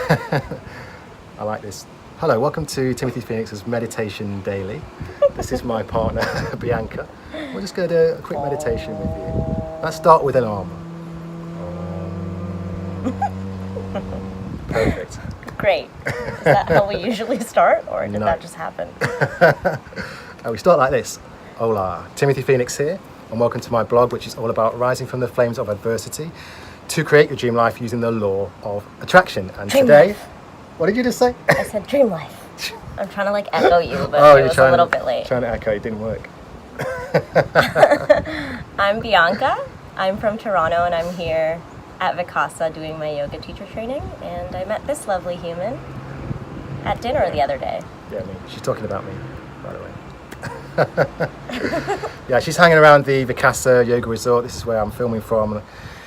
I like this. Hello, welcome to Timothy Phoenix's Meditation Daily. This is my partner, Bianca. We're just going to do a quick meditation with you. Let's start with an arm. Perfect. Great. Is that how we usually start, or did No. that just happen? We start like this. Hola, Timothy Phoenix here, and welcome to my blog, which is all about rising from the flames of adversity to create your dream life using the law of attraction. And Dream today, life. what did you just say? I said dream life. I'm trying to echo you, but it was a little bit late. Trying to echo, it didn't work. I'm Bianca. I'm from Toronto, and I'm here at Vicasa doing my yoga teacher training, and I met this lovely human at dinner the other day. Yeah, me. She's talking about me, by the way. Yeah, she's hanging around the Vicasa Yoga Resort. This is where I'm filming from.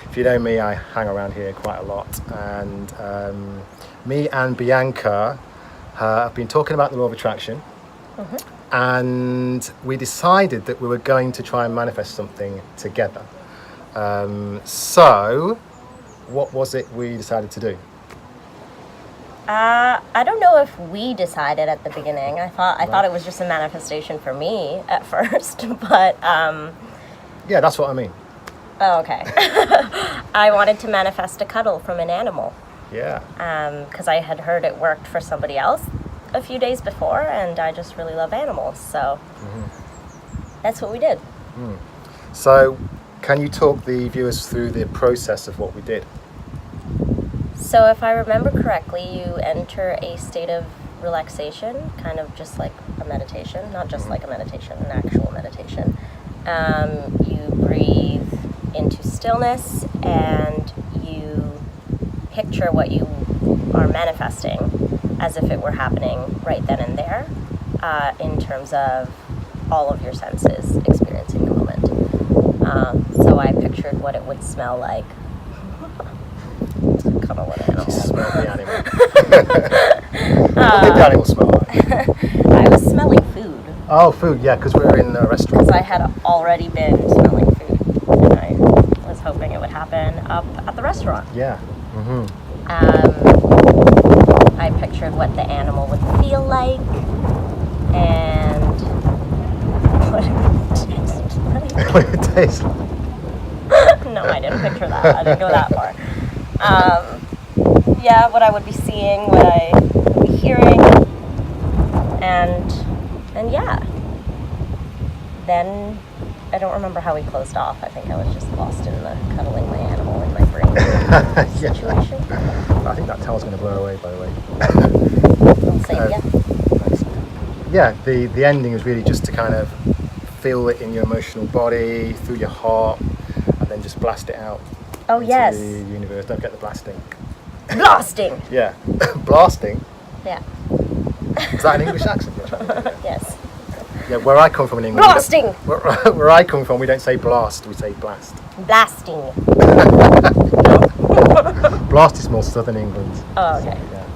If you know me, I hang around here quite a lot. And me and Bianca have been talking about the law of attraction. Mm-hmm. And we decided that we were going to try and manifest something together. So, what was it we decided to do? I don't know if we decided at the beginning. I thought it was just a manifestation for me at first, but Yeah, that's what I mean. oh, okay. I wanted to manifest a cuddle from an animal. Yeah. Because I had heard it worked for somebody else a few days before, and I just really love animals, so that's what we did. So, can you talk the viewers through the process of what we did? So if I remember correctly, you enter a state of relaxation, kind of just like a meditation, not just like a meditation, an actual meditation. You breathe into stillness, and you picture what you are manifesting as if it were happening right then and there, in terms of all of your senses experiencing the moment. So I pictured what it would smell like. Cuddle an animal. She smelled the animal. What did the animal smell like? I was smelling food. Oh, food, yeah, because we're in a restaurant. Because I had already been smelling food, and I was hoping it would happen up at the restaurant. Yeah. I pictured what the animal would feel like, and what What did it taste like? No, I didn't picture that. I didn't go that far. Yeah, what I would be seeing, what I would be hearing, and yeah. Then I don't remember how we closed off. I think I was just lost in the cuddling my animal in my brain situation. I think that towel's going to blow away, by the way. I'll say yeah. Thanks. Yeah, the ending is really just to kind of feel it in your emotional body, through your heart, and then just blast it out. Oh, into yes. the universe. Don't get the blasting. Blasting! Yeah. Blasting? Yeah. Is that an English accent you're trying to do? Yes. Yeah, where I come from in England. Blasting! Where I come from, we don't say blast, we say blast. Blasting. Blast is more southern England. Oh, okay. Yeah,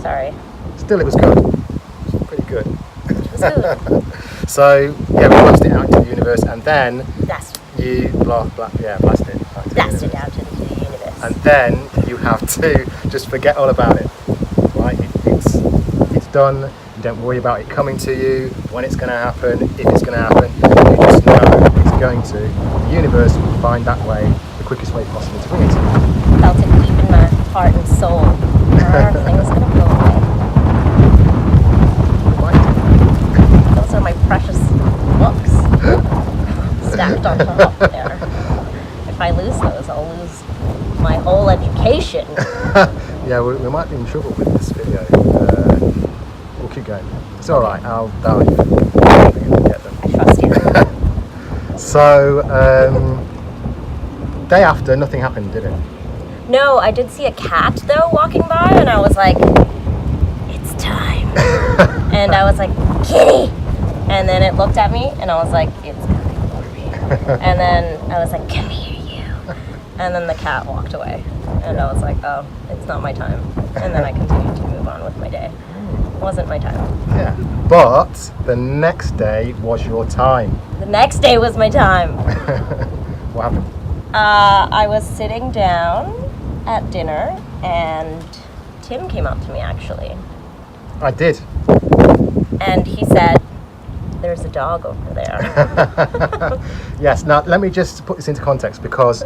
Sorry. still, it was good. It was pretty good. It was good. So, yeah, we blast it out into the universe, and then Blast. you blast it out into the Blast universe. it out into the universe. And then you have to just forget all about it. Right? It's done. You don't worry about it coming to you, when it's going to happen, if it's going to happen. You just know it's going to. The universe will find that way, the quickest way possible to bring it to you. Felt it deep in my heart and soul. Everything was going to blow away. Right? Those are my precious books stacked on top there. If I lose those, I'll lose my whole education. Yeah, we might be in trouble with this video. We'll keep going. It's alright, I'll dive and get them. I trust you. So, day after, nothing happened, did it? No, I did see a cat though walking by, and I was like, it's time. And I was like, kitty! And then it looked at me, and I was like, it's coming for me. And then I was like, come here, you. And then the cat walked away. And I was like, oh, it's not my time. And then I continued to move on with my day. It wasn't my time. Yeah. But the next day was your time. The next day was my time. What happened? I was sitting down at dinner, and Tim came up to me actually, I did. and he said, "There's a dog over there." Yes, now let me just put this into context, because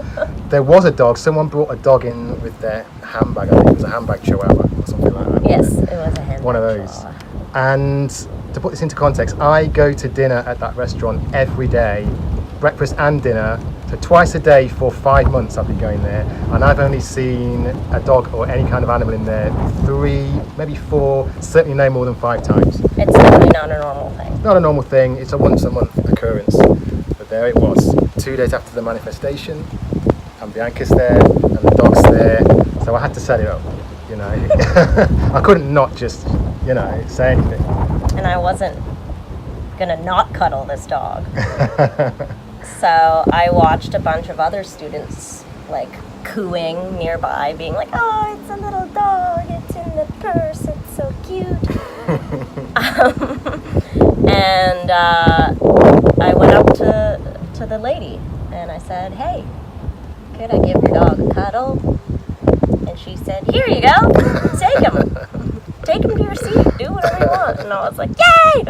there was a dog. Someone brought a dog in with their handbag. I think it was a handbag chihuahua or something like that. Yes, it was a handbag One of those. chihuahua. And to put this into context, I go to dinner at that restaurant every day, breakfast and dinner. So twice a day for 5 months I've been going there, and I've only seen a dog or any kind of animal in there 3, maybe 4, certainly no more than 5 times. It's definitely not a normal thing. Not a normal thing, it's a once a month occurrence. But there it was, 2 days after the manifestation, and Bianca's there, and the dog's there, so I had to set it up, you know. I couldn't not just, you know, say anything. And I wasn't gonna not cuddle this dog. So I watched a bunch of other students like cooing nearby, being like, "Oh, it's a little dog, it's in the purse, it's so cute." And I went up to the lady and I said, "Hey, could I give your dog a cuddle?" And she said, "Here you go, take him. Take him to your seat, do whatever you want." And I was like, "Yay!"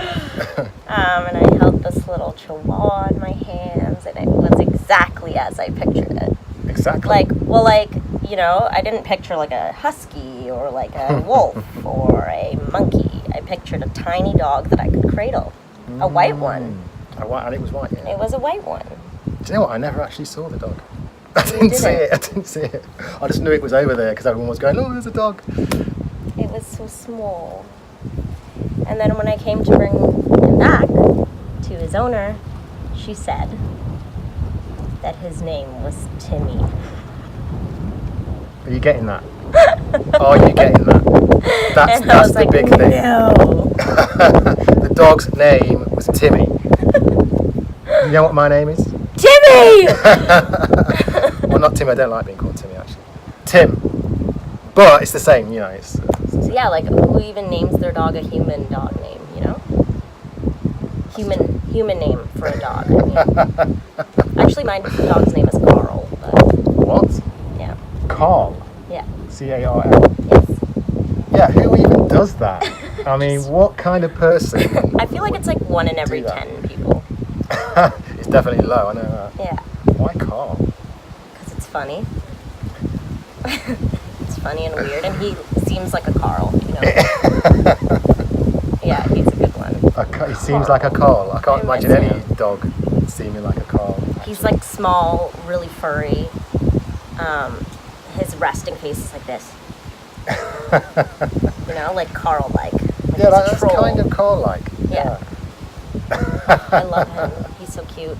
And I held this little chihuahua in my hands, and it was exactly as I pictured it. Exactly. Like, you know, I didn't picture like a husky or like a wolf or a monkey. I pictured a tiny dog that I could cradle. A white one. And it was white, yeah. It was a white one. Do you know what? I never actually saw the dog. I didn't see it. I just knew it was over there because everyone was going, "Oh, there's a dog." It was so small. And then when I came to bring him back to his owner, she said that his name was Timmy. Are you getting that? Are you getting that? And I That's was the like, big thing. no. The dog's name was Timmy. You know what my name is? Timmy! Well, not Tim. I don't like being called Timmy, actually. Tim. But it's the same, you know. It's So yeah, like who even names their dog a human dog name, you know? Human name for a dog. I mean. Actually, my dog's name is Carl. But what? yeah. Carl. Yeah. C-A-R-L. Yes. Yeah, who even does that? I mean, what kind of person? I feel like it's like 1 in every Do that. 10 people. It's definitely low, I know that. Yeah. Why Carl? Because it's funny. It's funny and weird, and he seems like a Carl, you know? Yeah, he's a good one. He seems like a Carl. I can't I imagine miss any him. dog seeming like a Carl. He's like small, really furry. His resting face is like this. You know, like Carl-like. Like Yeah, he's a that's troll. kind of Carl-like. Yeah. I love him. He's so cute.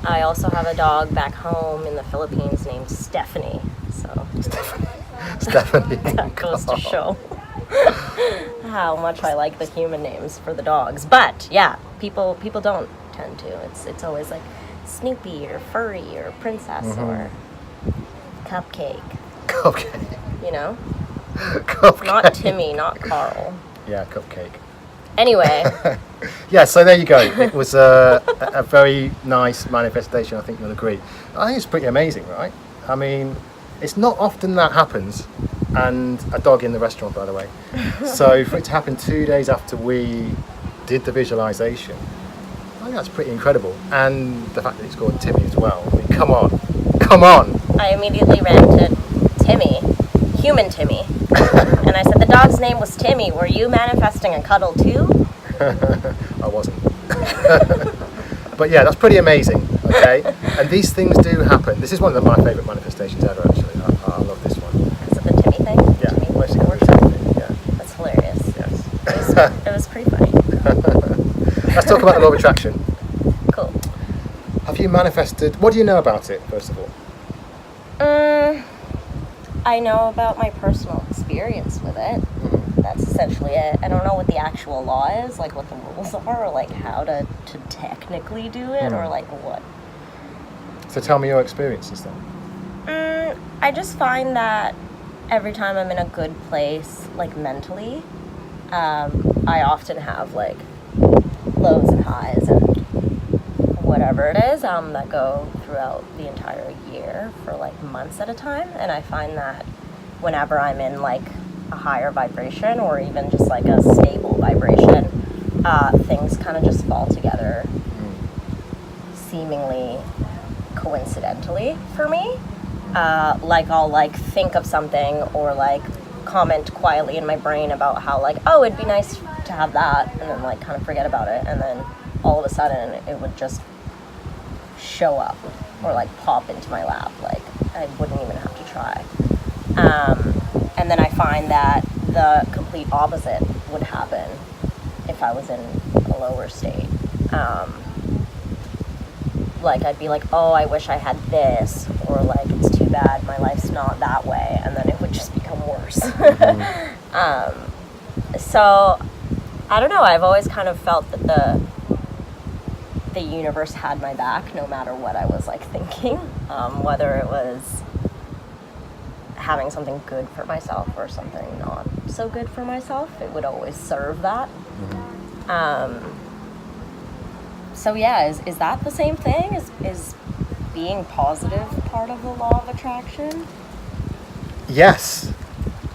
I also have a dog back home in the Philippines named Stephanie. So Stephanie. that goes to show how much I like the human names for the dogs. But yeah, people don't tend to. It's always like Snoopy or Furry or Princess or Cupcake. Cupcake. You know, Cupcake. not Timmy, not Carl. Yeah, cupcake. Anyway, Yeah, so there you go. It was a very nice manifestation, I think you'll agree. I think it's pretty amazing, right? I mean, it's not often that happens, and a dog in the restaurant, by the way. So for it to happen 2 days after we did the visualization, I think that's pretty incredible. And the fact that it's called Timmy as well. I mean, come on. I immediately ran to Timmy, human Timmy, and I said, the dog's name was Timmy. Were you manifesting a cuddle too? I wasn't. But yeah, that's pretty amazing, okay? And these things do happen. This is one of my favourite manifestations ever, actually. I love this one. Is it the Timmy thing? Yeah, Timmy mostly works? because of the same thing, yeah. That's hilarious. Yes. It was pretty funny. Let's talk about the law of attraction. Cool. Have you manifested? What do you know about it, first of all? I know about my personal experience with it. That's essentially it. I don't know what the actual law is, like what the rules are, or like how to technically do it, or like what. So tell me your experiences then. I just find that every time I'm in a good place, like mentally, I often have like lows and highs and whatever it is that go throughout the entire year for like months at a time. And I find that whenever I'm in like a higher vibration or even just like a stable vibration, things kind of just fall together seemingly coincidentally for me. Like I'll like think of something or like comment quietly in my brain about how like, oh, it'd be nice to have that, and then like kind of forget about it, and then all of a sudden it would just show up or like pop into my lap. Like I wouldn't even have to try. And then I find that the complete opposite would happen if I was in a lower state. Like I'd be like, oh, I wish I had this, or like it's too bad my life's not that way, and then it would just become worse. So I don't know, I've always kind of felt that the universe had my back no matter what I was like thinking, whether it was having something good for myself or something not so good for myself, it would always serve that. So yeah, is that the same thing? Is being positive part of the law of attraction? Yes.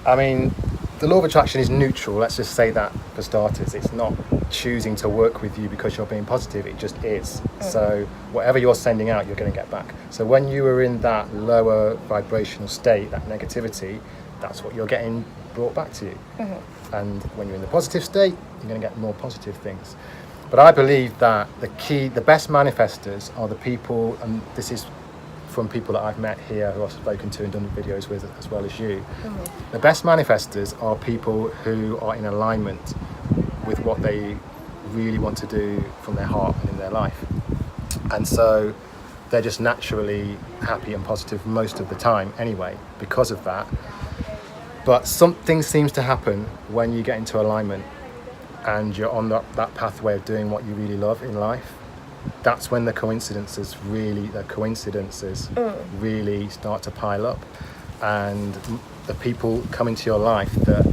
I mean, the law of attraction is neutral. Let's just say that for starters. It's not choosing to work with you because you're being positive. It just is. So whatever you're sending out, you're going to get back. So when you are in that lower vibrational state, that negativity, that's what you're getting brought back to you. And when you're in the positive state, you're going to get more positive things. But I believe that the best manifestors are the people, and this is from people that I've met here who I've spoken to and done videos with as well as you. The best manifestors are people who are in alignment with what they really want to do from their heart and in their life. And so they're just naturally happy and positive most of the time anyway because of that. But something seems to happen when you get into alignment and you're on that pathway of doing what you really love in life. That's when the coincidences really start to pile up, and the people come into your life that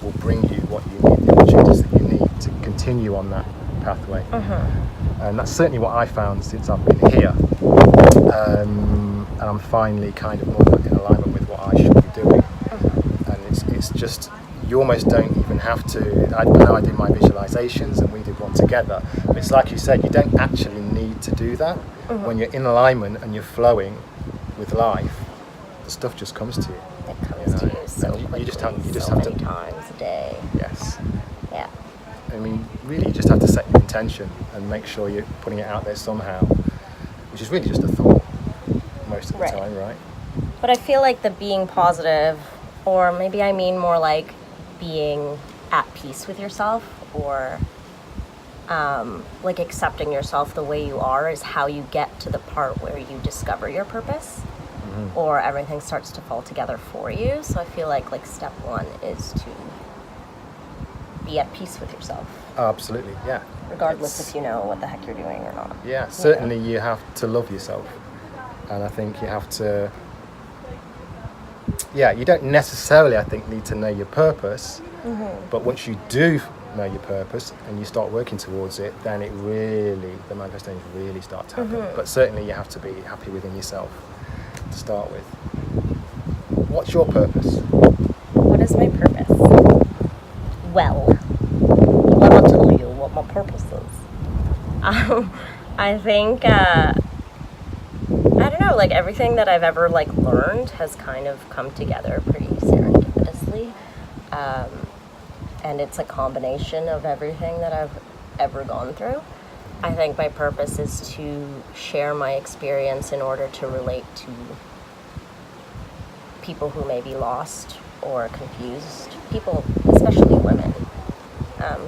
will bring you what you need, the opportunities that you need to continue on that pathway. And that's certainly what I found since I've been here. And I'm finally kind of more in alignment with what I should be doing. And it's just, you almost don't even have to. I know I do my visualizations and we did one together, but it's like you said, you don't actually need to do that. When you're in alignment and you're flowing with life, the stuff just comes to you. It comes to you so quickly, you just so have many to, times a day. Yes. Yeah. I mean, really, you just have to set your intention and make sure you're putting it out there somehow, which is really just a thought most of the time, right? But I feel like the being positive, or maybe I mean more like being at peace with yourself, or like accepting yourself the way you are, is how you get to the part where you discover your purpose, or everything starts to fall together for you. So I feel like step one is to be at peace with yourself. Absolutely, yeah. Regardless if you know what the heck you're doing or not. Yeah, certainly you have to love yourself. And I think you have to, you don't necessarily, I think, need to know your purpose. But once you do know your purpose and you start working towards it, then the manifestations really start to happen. But certainly you have to be happy within yourself to start with. What's your purpose? What is my purpose? Well, let me tell you what my purpose is. I think, I don't know, everything that I've ever learned has kind of come together pretty serendipitously. And it's a combination of everything that I've ever gone through. I think my purpose is to share my experience in order to relate to people who may be lost or confused, people, especially women,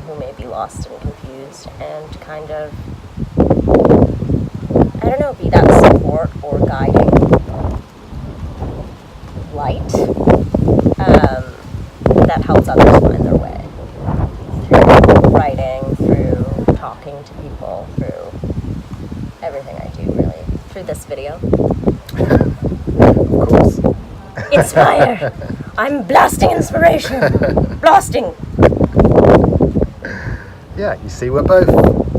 who may be lost and confused, and kind of, I don't know, be that support or guiding light that helps others find their way through writing, through talking to people, through everything I do, really. Through this video. Of course. Inspire! I'm blasting inspiration! Blasting! Yeah, you see, we're both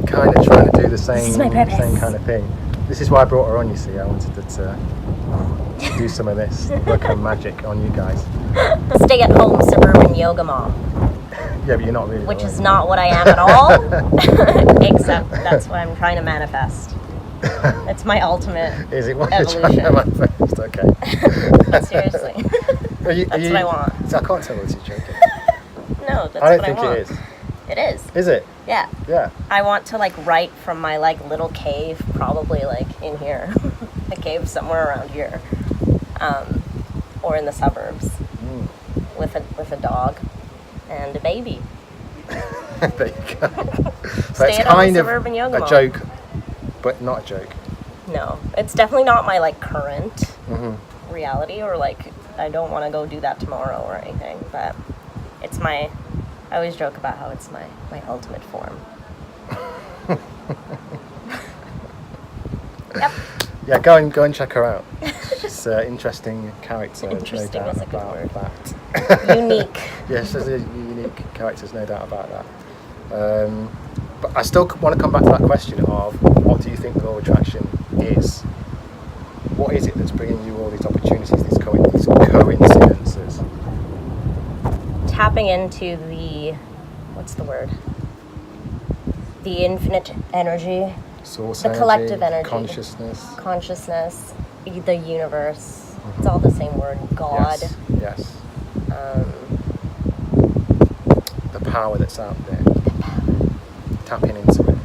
kind of trying to do the same This is my purpose. kind of thing. This is why I brought her on, you see. I wanted her to do some of this, work on magic on you guys. Stay-at-home suburban yoga mom. Yeah, but you're not really. Which is not what I am at all. Except that's what I'm trying to manifest. It's my ultimate Is it what evolution. you're trying to manifest? Okay. Seriously. That's what I want. So I can't tell whether you're joking. No, that's I don't what think I want. it is. It is. Is it? Yeah. Yeah. I want to like write from my like little cave, probably like in here, a cave somewhere around here, or in the suburbs, with a dog and a baby. There you go. So Stay it's at home kind of suburban yoga a mom. joke, but not a joke. No, it's definitely not my like current reality, or like I don't want to go do that tomorrow or anything. But it's my. I always joke about how it's my ultimate form. Yep. Yeah, go and check her out. She's an interesting character. Interesting no doubt is a good about word. that. Unique. Yes, there's a unique characters, no doubt about that. But I still want to come back to that question of what do you think the law of attraction is? What is it that's bringing you all these opportunities, these coincidences? Tapping into what's the word? The infinite energy, Source the energy, collective energy, consciousness, the universe. It's all the same word. God. Yes. The power that's out there. Tapping into it.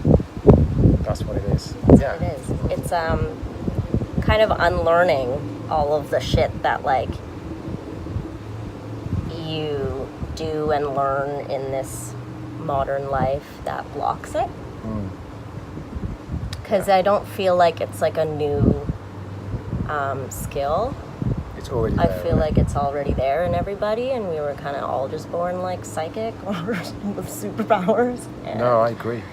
That's what it is. That's what it is. It's kind of unlearning all of the shit that like you do and learn in this modern life that blocks it. Because I don't feel like it's like a new skill. It's already I there, feel right? like it's already there in everybody, and we were kind of all just born like psychic or with superpowers. And No, I agree.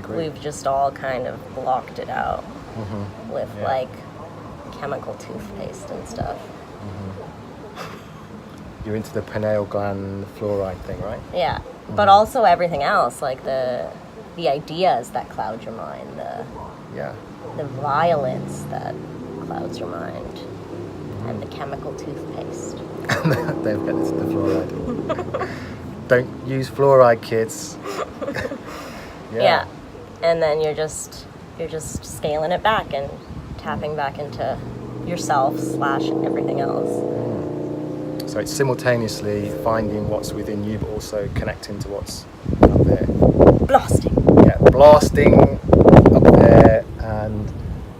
we've just all kind of blocked it out with like chemical toothpaste and stuff. You're into the pineal gland fluoride thing, right? Yeah, but also everything else, like the ideas that cloud your mind, the violence that clouds your mind, and the chemical toothpaste. Don't get into the fluoride. Don't use fluoride, kids. Yeah, and then you're just scaling it back and tapping back into yourself / everything else. So it's simultaneously finding what's within you, but also connecting to what's out there. Blasting. Yeah, blasting up there and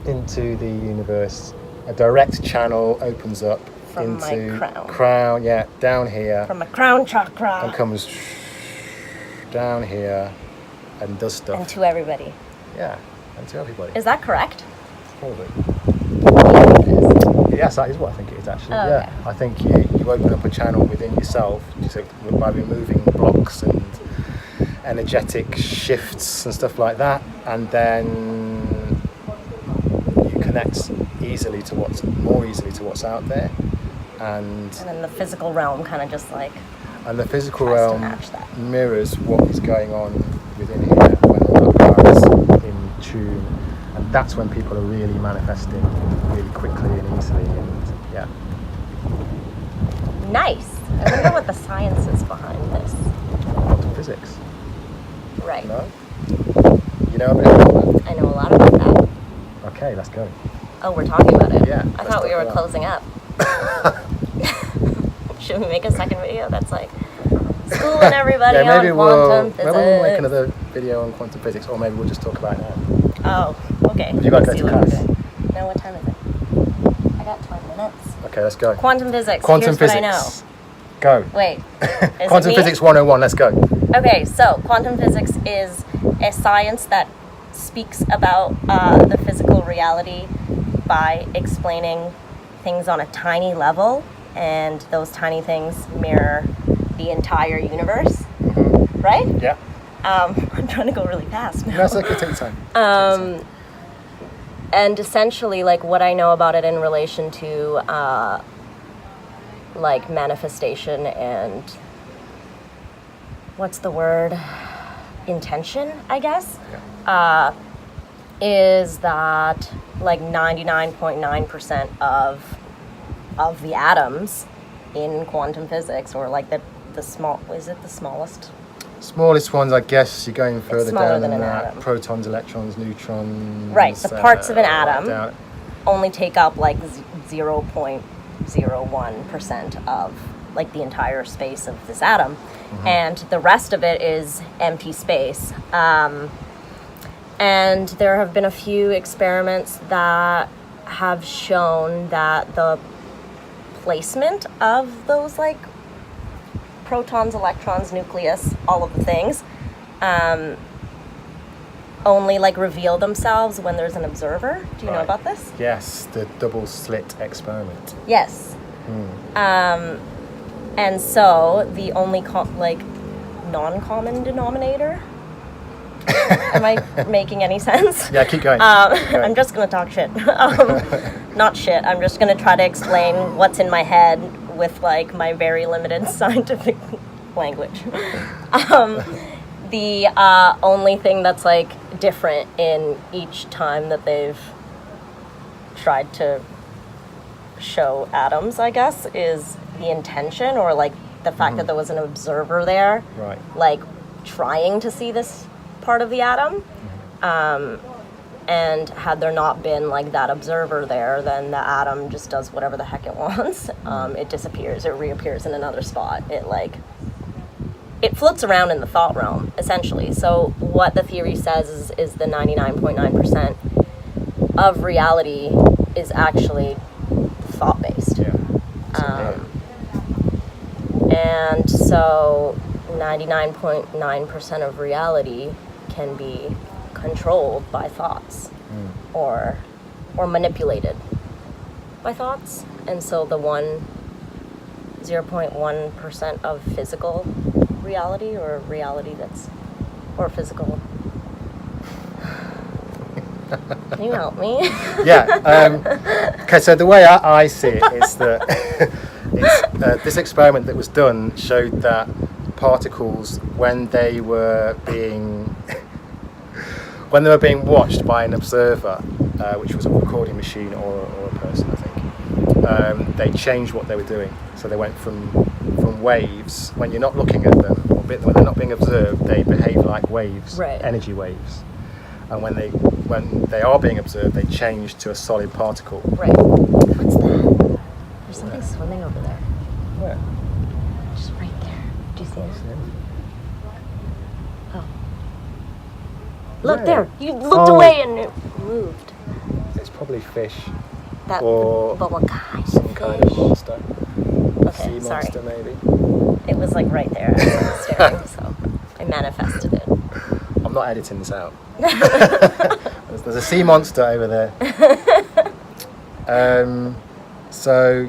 into the universe. A direct channel opens up From into my crown. down here, From my crown chakra. and comes down here and does stuff. And to everybody. Yeah, and to everybody. Is that correct? Probably. It is. Yes, that is what I think it is actually. Oh, yeah, okay. I think you open up a channel within yourself by removing blocks and energetic shifts and stuff like that, and then you connect more easily to what's out there, and then the physical realm kind of just like the physical tries to realm match that. mirrors what is going on within here when all that power is in tune, and that's when people are really manifesting really quickly and easily, and yeah. Nice. I wonder what the science is behind this. Quantum physics. Right. No? You know a bit about that? I know a lot about that. Okay, let's go. Oh, we're talking about it? Yeah, I let's thought we talk were about closing up. Should we make a second video that's like schooling everybody on quantum physics? Maybe we'll make another video on quantum physics, or maybe we'll just talk about it now. Oh, okay. You gotta go See to what we're class. doing. No, what time is it? I got 20 minutes. Okay, let's go. Quantum physics. Quantum Here's physics. what I know. Go. Wait. Is Quantum it me? physics 101, let's go. Okay, so quantum physics is a science that speaks about the physical reality by explaining things on a tiny level, and those tiny things mirror the entire universe, right? Yeah. I'm trying to go really fast now. That's okay, take your time. And essentially, like, what I know about it in relation to like manifestation and what's the word? Intention, I guess. Yeah. Is that like 99.9% of of the atoms in quantum physics, or like the small, is it the smallest? Smallest ones, I guess, you're going further smaller down than than an that. atom. Protons, electrons, neutrons. Right, the parts of an right atom down. only take up like 0.01% of like the entire space of this atom, and the rest of it is empty space. And there have been a few experiments that have shown that the placement of those like protons, electrons, nucleus, all of the things, only like reveal themselves when there's an observer. Do you know Right. about this? Yes, the double slit experiment. Yes. And so the only non-common denominator. Am I making any sense? Yeah, keep going. I'm just gonna talk shit. Not shit. I'm just gonna try to explain what's in my head with like my very limited scientific language. The only thing that's like different in each time that they've tried to show atoms, I guess, is the intention, or like the fact that there was an observer there, Right. like trying to see this part of the atom. And had there not been like that observer there, then the atom just does whatever the heck it wants. It disappears, it reappears in another spot. It floats around in the thought realm, essentially. So what the theory says is the 99.9% of reality is actually thought-based. Yeah. So, And so 99.9% of reality can be controlled by thoughts or manipulated by thoughts. And so the 0.1% of physical reality, or reality or physical. Can you help me? yeah. Okay, so the way I see it is that this experiment that was done showed that particles, when they were being watched by an observer, which was a recording machine or a person, I think, they changed what they were doing. So they went from waves, when you're not looking at them, or when they're not being observed, they behave like waves, Right. energy waves. And when they are being observed, they change to a solid particle. Right. What's that? There's something swimming over there. Where? Just right there. Do you see it? Oh. Look Yeah. there. You looked Oh. away and it moved. It's probably fish. That, Or but what kind some of kind of fish? monster. Okay, Sea sorry. monster, maybe. It was like right there. I was staring, so I manifested it. I'm not editing this out. There's a sea monster over there. So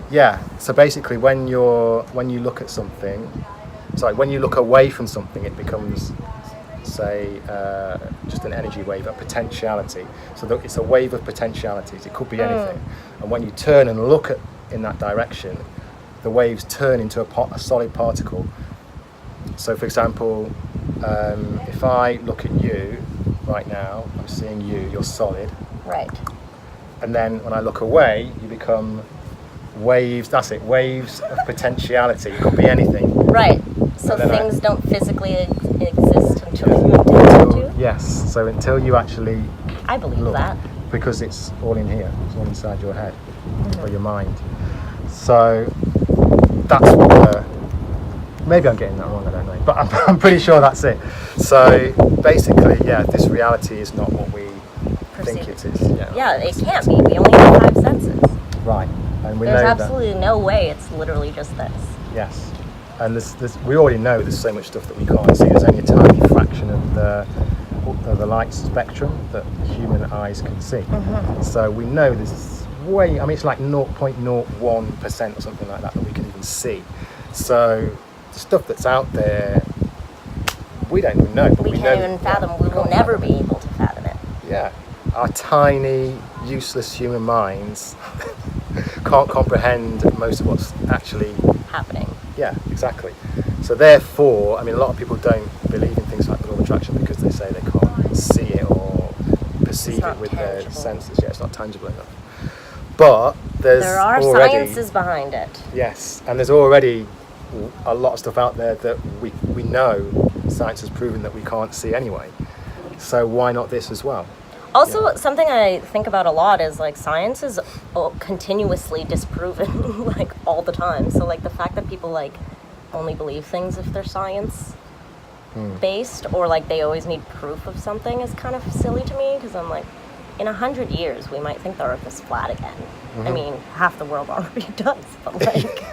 basically, when you look at something, when you look away from something, it becomes, say, just an energy wave, a potentiality. So it's a wave of potentialities. It could be anything. And when you turn and look in that direction, the waves turn into a solid particle. So, for example, if I look at you right now, I'm seeing you, you're solid. Right. And then when I look away, you become waves. That's it, waves of potentiality. It could be anything. Right. So And then things don't physically exist until you attempt to? Yes. So until you actually I believe look, that. because it's all in here. It's all inside your head or your mind. So that's what. Maybe I'm getting that wrong. I don't know, but I'm pretty sure that's it. So basically, this reality is not what we think it is. Yeah, it can't be. We only have 5 senses. Right. And we There's know absolutely no way it's literally just this. Yes. And we already know there's so much stuff that we can't see. There's only a tiny fraction of the light spectrum that human eyes can see. So we know there's it's like 0.01% or something like that we can even see. So the stuff that's out there, we don't even know. But We we can't know even fathom. We will never be able to fathom it. Yeah. Our tiny, useless human minds can't comprehend most of what's actually Happening. Yeah, exactly. So therefore, a lot of people don't believe in things like the law of attraction because they say they can't see it or perceive it with their tangible. senses. Yeah, it's not tangible enough. But there are already, sciences behind it. Yes, and there's already a lot of stuff out there that we know science has proven that we can't see anyway. So why not this as well? Also, something I think about a lot is like science is continuously disproven, like all the time. So like the fact that people like only believe things if they're science based, or like they always need proof of something is kind of silly to me, because I'm like, in 100 years we might think the Earth is flat again. I mean, half the world already does, but like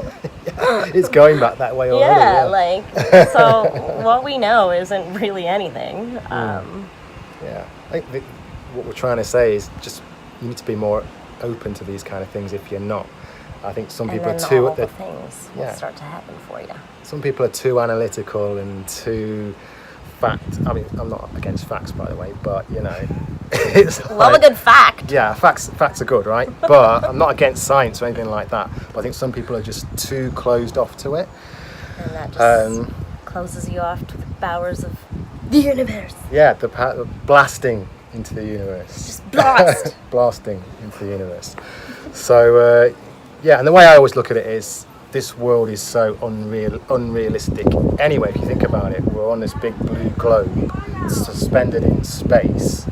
It's going back that way already. yeah, like so what we know isn't really anything. Yeah, I think what we're trying to say is just you need to be more open to these kind of things. If you're not, I think some people and then are too. all the things will start to happen for you. Some people are too analytical and too fact. I mean, I'm not against facts, by the way, but you know, it's Love a good fact. Yeah, facts are good, right? But I'm not against science or anything like that. But I think some people are just too closed off to it. And that just closes you off to the powers of the universe. Yeah, the blasting into the universe. Just blast. Blasting into the universe. So, yeah, and the way I always look at it is this world is so unrealistic. Anyway, if you think about it, we're on this big blue globe suspended in space,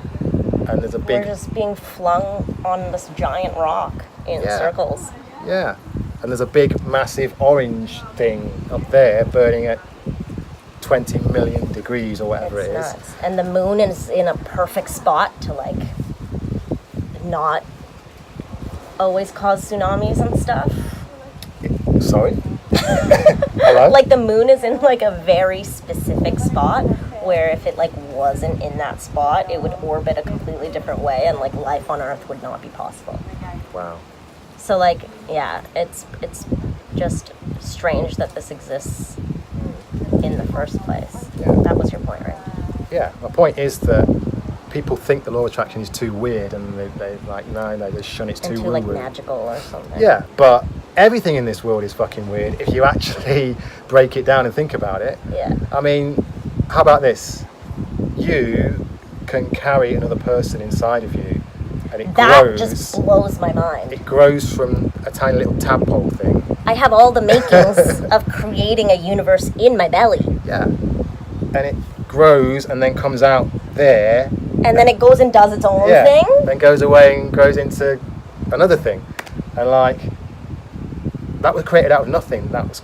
and there's a big... We're just being flung on this giant rock in circles. Yeah, and there's a big, massive orange thing up there burning at 20 million degrees or whatever It's it is. nuts. And the moon is in a perfect spot to like not always cause tsunamis and stuff. Sorry? Hello? Like the moon is in like a very specific spot where if it like wasn't in that spot, it would orbit a completely different way, and like life on Earth would not be possible. Wow. So like, yeah, it's just strange that this exists in the first place. Yeah. That was your point, right? Yeah, my point is that people think the law of attraction is too weird, and they like, no, they shun it's And too too like woo-woo. magical or something. Yeah, but everything in this world is fucking weird if you actually break it down and think about it. Yeah. I mean, how about this? You can carry another person inside of you, and it That grows. just blows my mind. It grows from a tiny little tadpole thing. I have all the makings of creating a universe in my belly. Yeah. And it grows and then comes out there. And then it goes and does its own thing. Then goes away and grows into another thing. And like, that was created out of nothing. That was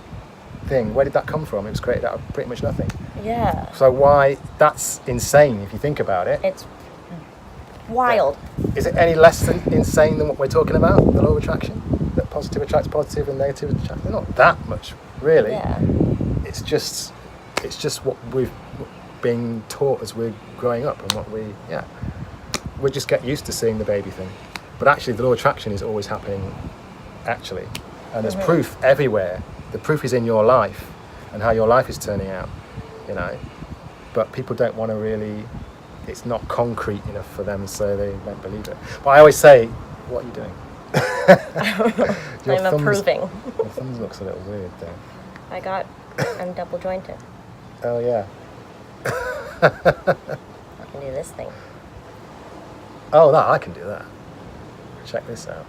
thing. Where did that come from? It was created out of pretty much nothing. Yeah. So why? That's insane if you think about it. It's wild. Is it any less than insane than what we're talking about? The law of attraction? That positive attracts positive and negative attracts. They're not that much, really. Yeah. It's just what we've been taught as we're growing up, and what we just get used to seeing the baby thing. But actually, the law of attraction is always happening, actually, and there's proof everywhere. The proof is in your life and how your life is turning out, you know. But people don't want to really. It's not concrete enough for them, so they don't believe it. But I always say, "What are you doing?" I'm approving. Your thumbs looks a little weird there. I'm double jointed. Oh yeah. I can do this thing. Oh, that I can do that. Check this out.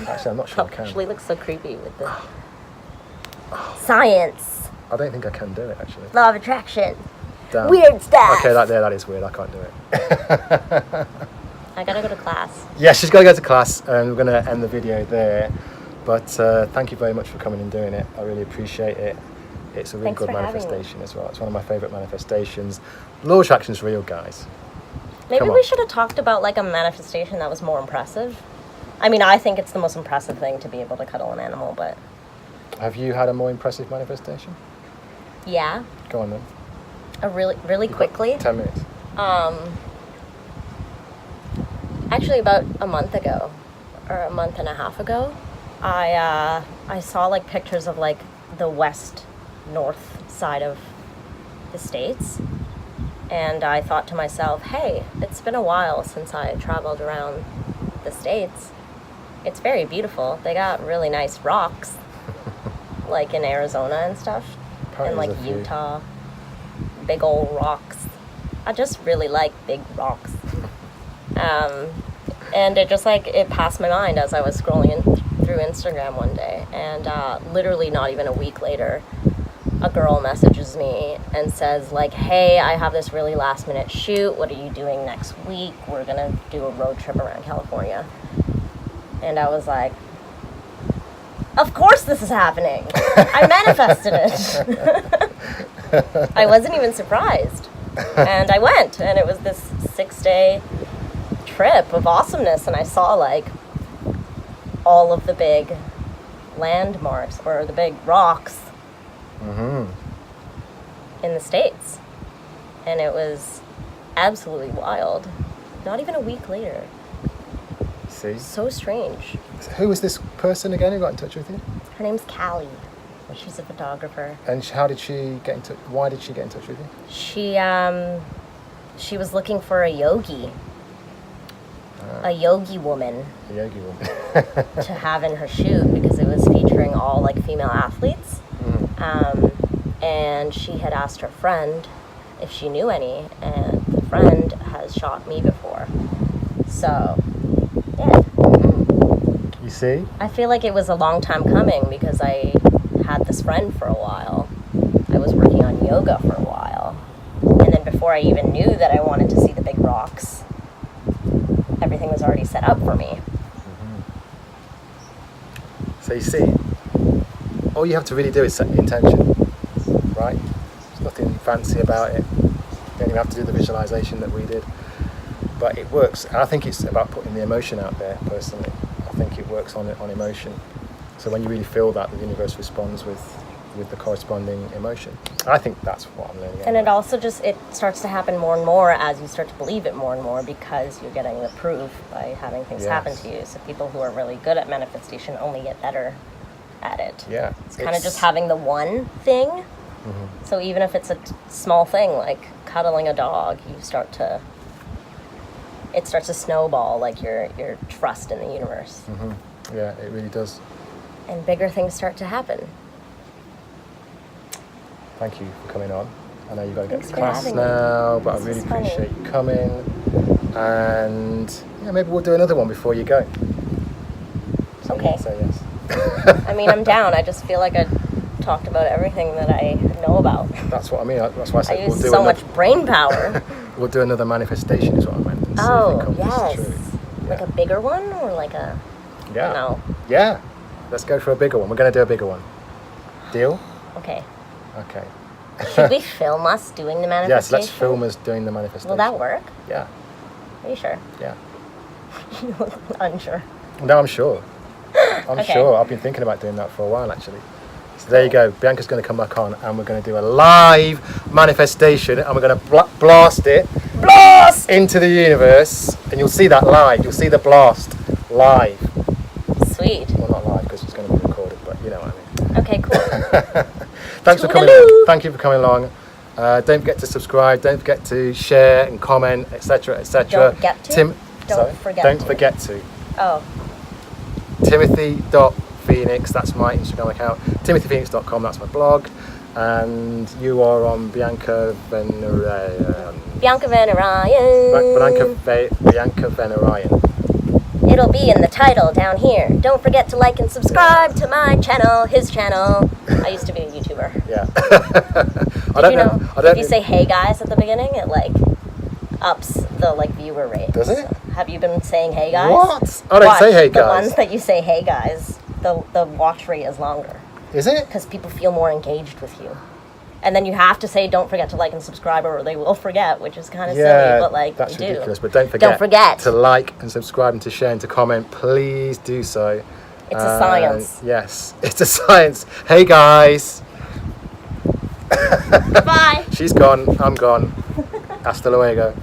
Actually, I'm not sure I can. Actually looks so creepy with the science. I don't think I can do it, actually. Law of attraction. Damn. Weird stuff. Okay, that is weird. I can't do it. I gotta go to class. Yeah, she's got to go to class, and we're going to end the video there. But thank you very much for coming and doing it. I really appreciate it. It's a really Thanks good for having manifestation as well. It's one of my favourite manifestations. Law of attraction's real, guys. Maybe Come we on. should have talked about like a manifestation that was more impressive. I mean, I think it's the most impressive thing to be able to cuddle an animal, but Have you had a more impressive manifestation? yeah, Go on then. really quickly. 10 minutes. Actually, about a month ago, or a month and a half ago, I saw like pictures of like the north side of the States, and I thought to myself, hey, it's been a while since I traveled around the States. It's very beautiful. They got really nice rocks, like in Arizona and stuff, Apparently and like there's a few. Utah, big old rocks. I just really like big rocks. And it just like, it passed my mind as I was scrolling through Instagram one day. And literally not even a week later, a girl messages me and says like, hey, I have this really last minute shoot. What are you doing next week? We're going to do a road trip around California. And I was like, of course this is happening. I manifested it. I wasn't even surprised. And I went, and it was this 6-day trip of awesomeness, and I saw like all of the big landmarks or the big rocks in the States. And it was absolutely wild. Not even a week later. See? So strange. Who was this person again who got in touch with you? Her name's Callie. She's a photographer. And how did she get in touch? Why did she get in touch with you? She was looking for a yogi. A yogi woman. A yogi woman. To have in her shoot, because it was featuring all like female athletes. And she had asked her friend if she knew any, and the friend has shot me before. So, yeah. You see? I feel like it was a long time coming, because I had this friend for a while. I was working on yoga for a while. And then before I even knew that I wanted to see the big rocks, everything was already set up for me. So you see, all you have to really do is set the intention, right? There's nothing fancy about it. You don't even have to do the visualization that we did. But it works. And I think it's about putting the emotion out there, personally. I think it works on emotion. So when you really feel that, the universe responds with the corresponding emotion. I think that's what I'm learning. And it also it starts to happen more and more as you start to believe it more and more, because you're getting the proof by having things happen to you. So people who are really good at manifestation only get better at it. Yeah. It's kind of just having the one thing. So even if it's a small thing, like cuddling a dog, it starts to snowball, like your trust in the universe. Yeah, it really does. And bigger things start to happen. Thank you for coming on. I know you've got to get Thanks to for class having now, me. but I This really is funny. appreciate you coming. And yeah, maybe we'll do another one before you go. So Okay. Say yes. I mean, I'm down. I just feel like I talked about everything that I know about. That's what I mean. That's why I I said we'll use do so another. much brain power. We'll do another manifestation, is what I meant. And see if Oh, it comes yes. true. Like a bigger one, or like a... Yeah. No. Yeah. Let's go for a bigger one. We're going to do a bigger one. Deal? Okay. Okay. Should we film us doing the manifestation? Yes, let's film us doing the manifestation. Will that work? Yeah. Are you sure? Yeah. You look unsure. No, I'm sure. I'm Okay. sure. I've been thinking about doing that for a while, actually. So there you go. Bianca's going to come back on, and we're going to do a live manifestation, and we're going to blast it into the universe, and you'll see that live. You'll see the blast live. Sweet. Well, not live because it's going to be recorded, but you know what I mean. Okay, cool. Thanks for coming Toodaloo. on. Thank you for coming along. Don't forget to subscribe. Don't forget to share and comment, etc., etc. Don't get to? Don't forget Don't to. forget to. Oh, Timothy.Phoenix, that's my Instagram account. TimothyPhoenix.com, that's my blog. And you are on Bianca Venerayan. Bianca Venerayan. Bianca Venerayan. It'll be in the title down here. Don't forget to like and subscribe to my channel, his channel. I used to be a YouTuber. Yeah. Did you know if you say "Hey guys" at the beginning, it like ups the like viewer rate. Does it? So, have you been saying "Hey guys"? What? I don't say "Hey The guys." ones that you say "Hey guys," the watch rate is longer Is it? because people feel more engaged with you. And then you have to say, "Don't forget to like and subscribe," or they will forget, which is kind of silly, but like that's you do. ridiculous. But don't forget to like and subscribe and to share and to comment. Please do so. It's a science. Yes, it's a science. Hey guys. Bye. She's gone. I'm gone. Hasta luego.